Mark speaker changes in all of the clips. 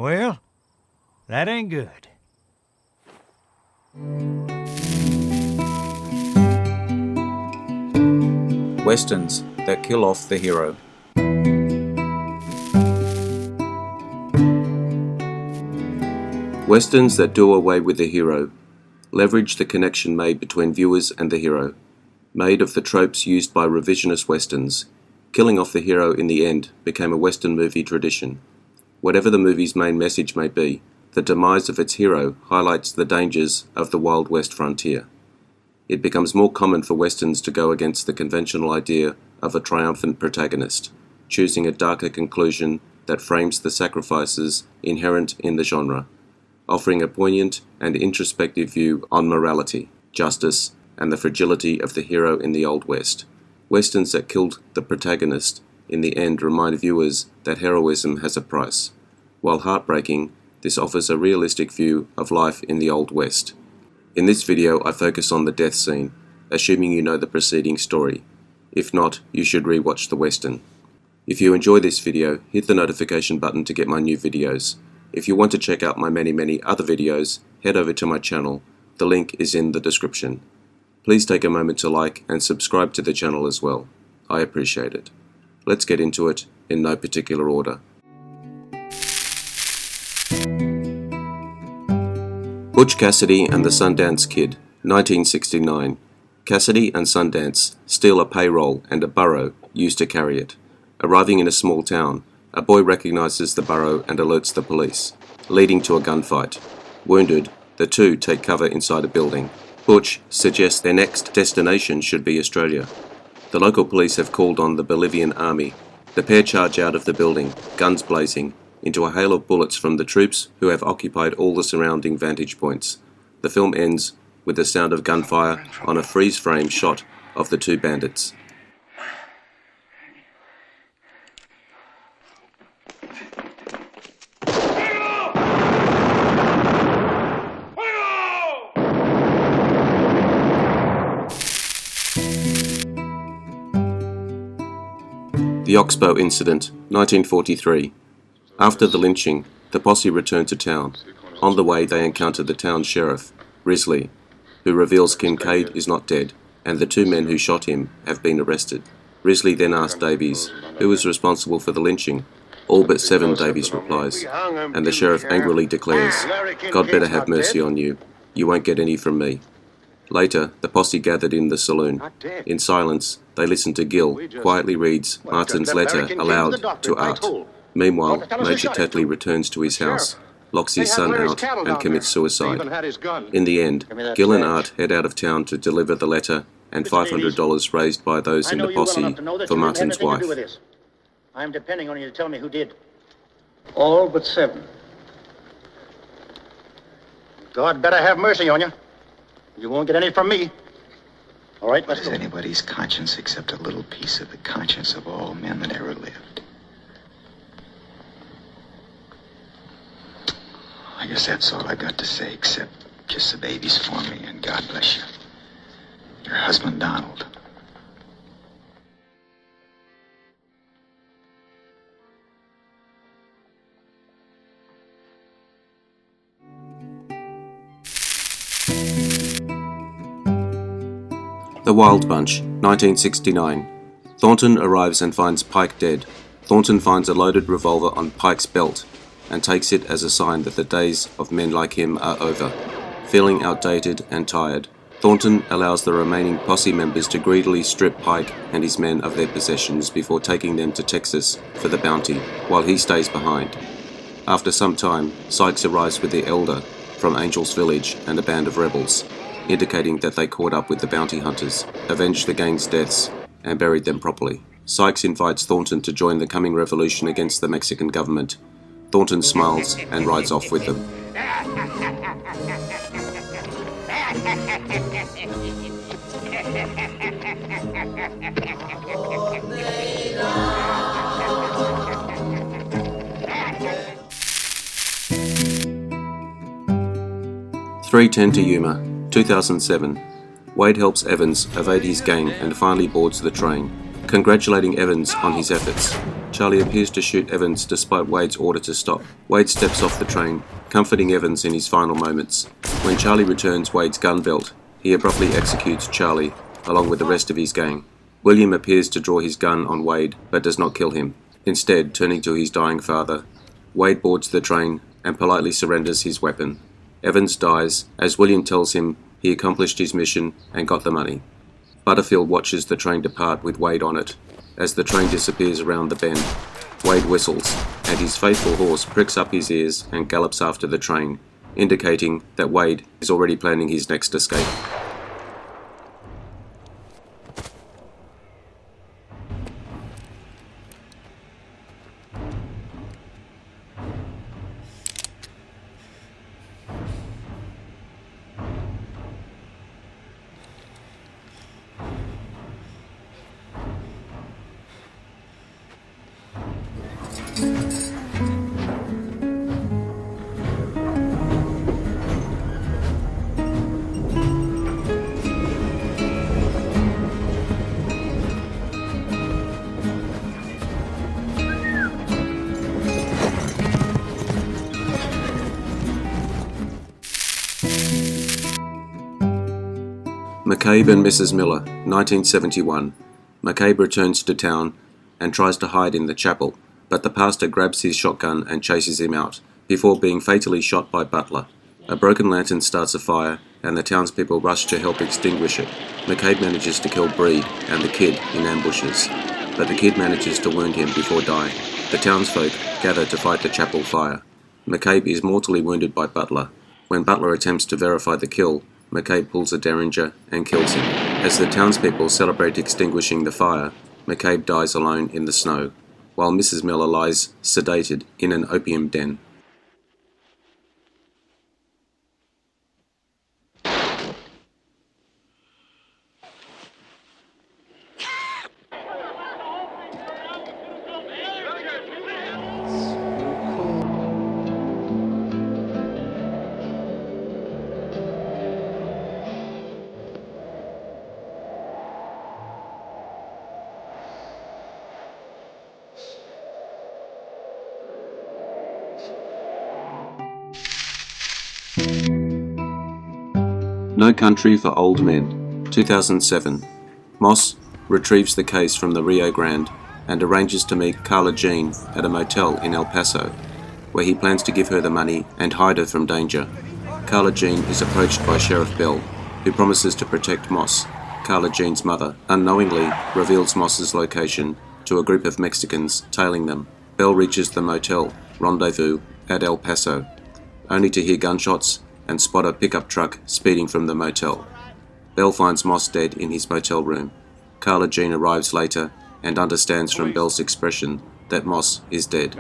Speaker 1: Well, that ain't good.
Speaker 2: Westerns that kill off the hero. Westerns that do away with the hero, leverage the connection made between viewers and the hero, made of the tropes used by revisionist westerns. Killing off the hero in the end became a western movie tradition. Whatever the movie's main message may be, the demise of its hero highlights the dangers of the Wild West frontier. It becomes more common for westerns to go against the conventional idea of a triumphant protagonist, choosing a darker conclusion that frames the sacrifices inherent in the genre, offering a poignant and introspective view on morality, justice, and the fragility of the hero in the Old West. Westerns that killed the protagonist in the end remind viewers that heroism has a price. While heartbreaking, this offers a realistic view of life in the Old West. In this video, I focus on the death scene, assuming you know the preceding story. If not, you should re-watch the Western. If you enjoy this video, hit the notification button to get my new videos. If you want to check out my many other videos, head over to my channel. The link is in the description. Please take a moment to like and subscribe to the channel as well. I appreciate it. Let's get into it in no particular order. Butch Cassidy and the Sundance Kid, 1969. Cassidy and Sundance steal a payroll and a burro used to carry it. Arriving in a small town, a boy recognizes the burro and alerts the police, leading to a gunfight. Wounded, the two take cover inside a building. Butch suggests their next destination should be Australia. The local police have called on the Bolivian army. The pair charge out of the building, guns blazing, into a hail of bullets from the troops who have occupied all the surrounding vantage points. The film ends with the sound of gunfire on a freeze-frame shot of the two bandits. The Oxbow Incident, 1943. After the lynching, the posse returned to town. On the way, they encounter the town sheriff, Risley, who reveals Kincaid is not dead, and the two men who shot him have been arrested. Risley then asks Davies, who was responsible for the lynching. All but 7, Davies replies, and the sheriff angrily declares, "God better have mercy on you. You won't get any from me." Later, the posse gathered in the saloon. In silence, they listen to Gill quietly reads Martin's letter aloud to Art. Meanwhile, Major Tetley returns to his house, locks his son out, and commits suicide. In the end, Gill and Art head out of town to deliver the letter and $500 raised by those in the posse for Martin's wife.
Speaker 3: I'm depending on you to tell me who did. All but 7. God better have mercy on you. You won't get any from me. All right, let's go.
Speaker 4: What is anybody's conscience except a little piece of the conscience of all men that ever lived? I guess that's all I got to say, except kiss the babies for me and God bless you. Your husband, Donald.
Speaker 2: The Wild Bunch, 1969. Thornton arrives and finds Pike dead. Thornton finds a loaded revolver on Pike's belt and takes it as a sign that the days of men like him are over. Feeling outdated and tired, Thornton allows the remaining posse members to greedily strip Pike and his men of their possessions before taking them to Texas for the bounty, while he stays behind. After some time, Sykes arrives with the Elder from Angel's Village and a band of rebels, indicating that they caught up with the bounty hunters, avenged the gang's deaths, and buried them properly. Sykes invites Thornton to join the coming revolution against the Mexican government. Thornton smiles and rides off with them. "3:10 to Yuma, 2007. Wade helps Evans evade his gang and finally boards the train, congratulating Evans on his efforts. Charlie appears to shoot Evans despite Wade's order to stop. Wade steps off the train, comforting Evans in his final moments. When Charlie returns Wade's gun belt, he abruptly executes Charlie, along with the rest of his gang. William appears to draw his gun on Wade, but does not kill him. Instead, turning to his dying father, Wade boards the train and politely surrenders his weapon. Evans dies, as William tells him he accomplished his mission and got the money. Butterfield watches the train depart with Wade on it. As the train disappears around the bend, Wade whistles, and his faithful horse pricks up his ears and gallops after the train, indicating that Wade is already planning his next escape. Macab and Mrs Miller, 1971. Macab returns to town and tries to hide in the chapel, but the pastor grabs his shotgun and chases him out, before being fatally shot by Butler. A broken lantern starts a fire, and the townspeople rush to help extinguish it. Macab manages to kill Bree and the kid in ambushes, but the kid manages to wound him before dying. The townsfolk gather to fight the chapel fire. Macab is mortally wounded by Butler. When Butler attempts to verify the kill, Macab pulls a derringer and kills him. As the townspeople celebrate extinguishing the fire, Macab dies alone in the snow, while Mrs Miller lies sedated in an opium den. No Country for Old Men, 2007. Moss retrieves the case from the Rio Grande and arranges to meet Carla Jean at a motel in El Paso, where he plans to give her the money and hide her from danger. Carla Jean is approached by Sheriff Bell, who promises to protect Moss. Carla Jean's mother unknowingly reveals Moss's location to a group of Mexicans tailing them. Bell reaches the motel rendezvous at El Paso, only to hear gunshots and spot a pickup truck speeding from the motel. Bell finds Moss dead in his motel room. Carla Jean arrives later and understands from Bell's expression that Moss is dead.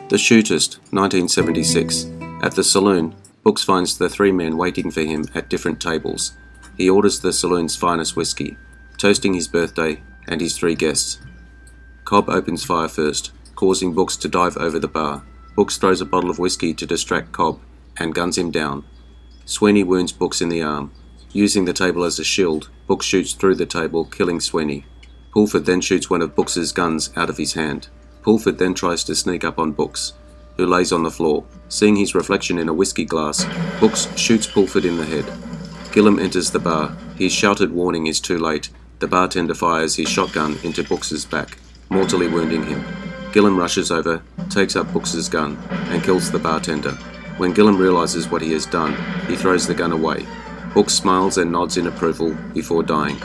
Speaker 2: The Shootist, 1976. At the saloon, Brooks finds the three men waiting for him at different tables. He orders the saloon's finest whiskey, toasting his birthday and his three guests. Cobb opens fire first, causing Brooks to dive over the bar. Brooks throws a bottle of whiskey to distract Cobb and guns him down. Sweeney wounds Brooks in the arm. Using the table as a shield, Brooks shoots through the table, killing Sweeney. Pulford then shoots one of Brooks's guns out of his hand. Pulford then tries to sneak up on Brooks, who lays on the floor. Seeing his reflection in a whiskey glass, Brooks shoots Pulford in the head. Gillum enters the bar. His shouted warning is too late. The bartender fires his shotgun into Brooks's back, mortally wounding him. Gillum rushes over, takes up Brooks's gun, and kills the bartender. When Gillum realizes what he has done, he throws the gun away. Brooks smiles and nods in approval before dying.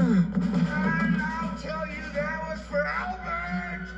Speaker 5: I'll tell you that was for Albert!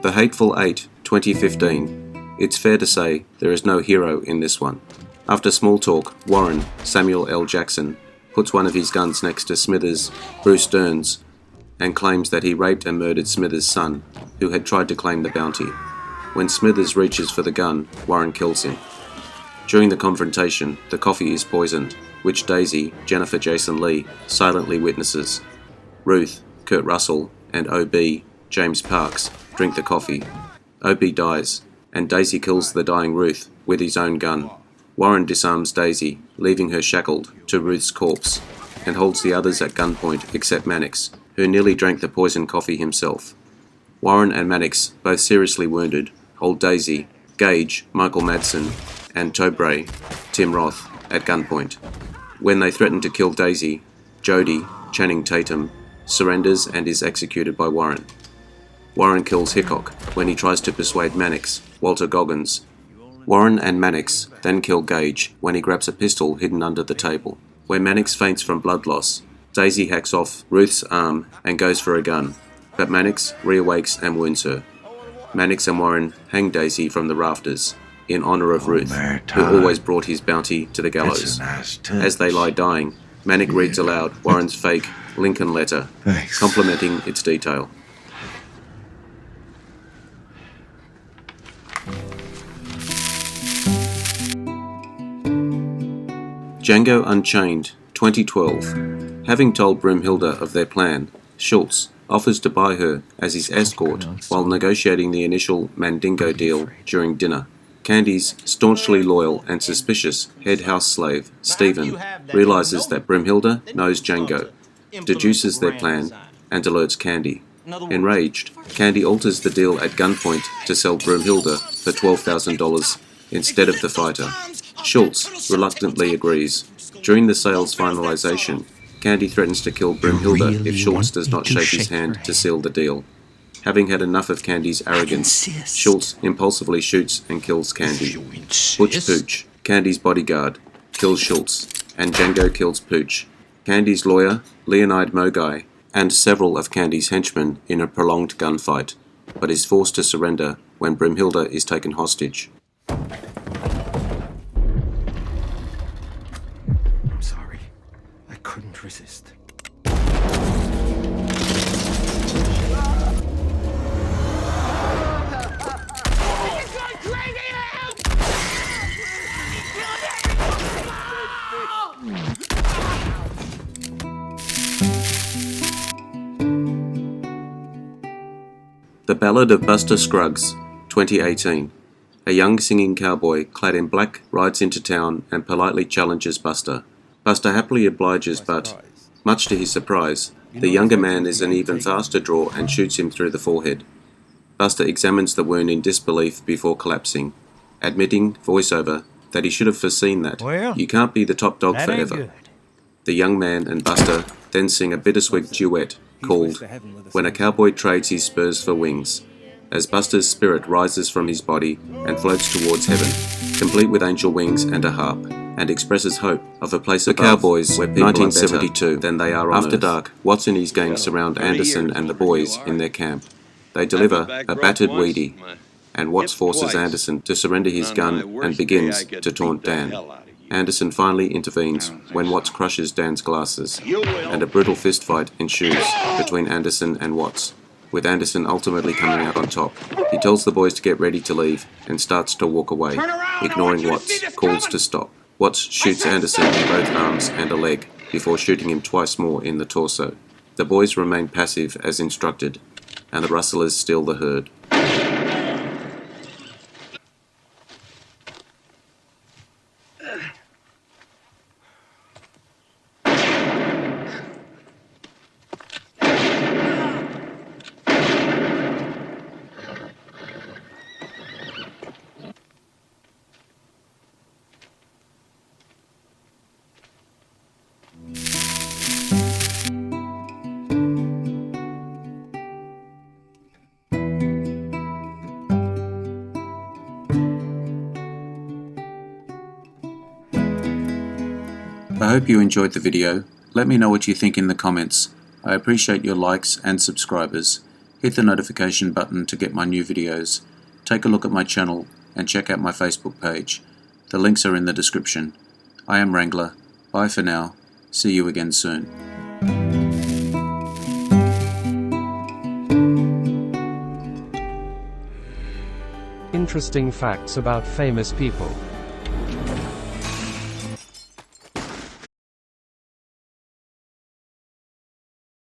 Speaker 2: The Hateful Eight, 2015. It's fair to say there is no hero in this one. After small talk, Warren, Samuel L. Jackson, puts one of his guns next to Smithers, Bruce Dern's, and claims that he raped and murdered Smithers' son, who had tried to claim the bounty. When Smithers reaches for the gun, Warren kills him. During the confrontation, the coffee is poisoned, which Daisy, Jennifer Jason Leigh, silently witnesses. Ruth, Kurt Russell, and O.B., James Parks, drink the coffee. O.B. dies, and Daisy kills the dying Ruth with his own gun. Warren disarms Daisy, leaving her shackled to Ruth's corpse, and holds the others at gunpoint except Mannix, who nearly drank the poisoned coffee himself. Warren and Mannix, both seriously wounded, hold Daisy, Gage, Michael Madsen, and Tobray, Tim Roth, at gunpoint. When they threaten to kill Daisy, Jody, Channing Tatum, surrenders and is executed by Warren. Warren kills Hickok when he tries to persuade Mannix, Walter Goggins. Warren and Mannix then kill Gage when he grabs a pistol hidden under the table. When Mannix faints from blood loss, Daisy hacks off Ruth's arm and goes for a gun, but Mannix reawakes and wounds her. Mannix and Warren hang Daisy from the rafters, in honour of Ruth, who always brought his bounty to the gallows. As they lie dying, Mannix reads aloud Warren's fake Lincoln letter, complimenting its detail. Django Unchained, 2012. Having told Broomhilda of their plan, Schultz offers to buy her as his escort while negotiating the initial Mandingo deal during dinner. Candy's staunchly loyal and suspicious head house slave, Stephen, realizes that Broomhilda knows Django, deduces their plan, and alerts Candy. Enraged, Candy alters the deal at gunpoint to sell Broomhilda for $12,000 instead of the fighter. Schultz reluctantly agrees. During the sale's finalization, Candy threatens to kill Broomhilda if Schultz does not shake his hand to seal the deal. Having had enough of Candy's arrogance, Schultz impulsively shoots and kills Candy. Butch Pooch, Candy's bodyguard, kills Schultz, and Django kills Pooch. Candy's lawyer, Leonide Mogai, and several of Candy's henchmen in a prolonged gunfight, but is forced to surrender when Broomhilda is taken hostage.
Speaker 4: I'm sorry. I couldn't resist.
Speaker 2: The Ballad of Buster Scruggs, 2018. A young singing cowboy clad in black rides into town and politely challenges Buster. Buster happily obliges, but, much to his surprise, the younger man is an even faster draw and shoots him through the forehead. Buster examines the wound in disbelief before collapsing, admitting, voiceover, that he should have foreseen that.
Speaker 1: Well,
Speaker 2: You can't be the top dog
Speaker 1: that ain't
Speaker 2: forever.
Speaker 1: good.
Speaker 2: The young man and Buster then sing a bittersweet duet called When a Cowboy Trades His Spurs for Wings, as Buster's spirit rises from his body and floats towards heaven, complete with angel wings and a harp, and expresses hope of a place above Cowboys where people 1972 are better than they are on After dark, Watts and his gang surround Anderson and the boys in their camp. They deliver a battered Weedy, and Watts forces Anderson to surrender his gun and begins to taunt Dan. Anderson finally intervenes when Watts crushes Dan's glasses, and a brutal fistfight ensues between Anderson and Watts, with Anderson ultimately coming out on top. He tells the boys to get ready to leave and starts to walk away, ignoring Watts' calls to stop. Watts shoots Anderson in both arms and a leg before shooting him twice more in the torso. The boys remain passive as instructed, and the rustlers steal the herd. I hope you enjoyed the video. Let me know what you think in the comments. I appreciate your likes and subscribers. Hit the notification button to get my new videos. Take a look at my channel and check out my Facebook page. The links are in the description. I am Wrangler. Bye for now. See you again soon.
Speaker 6: Interesting facts about famous people.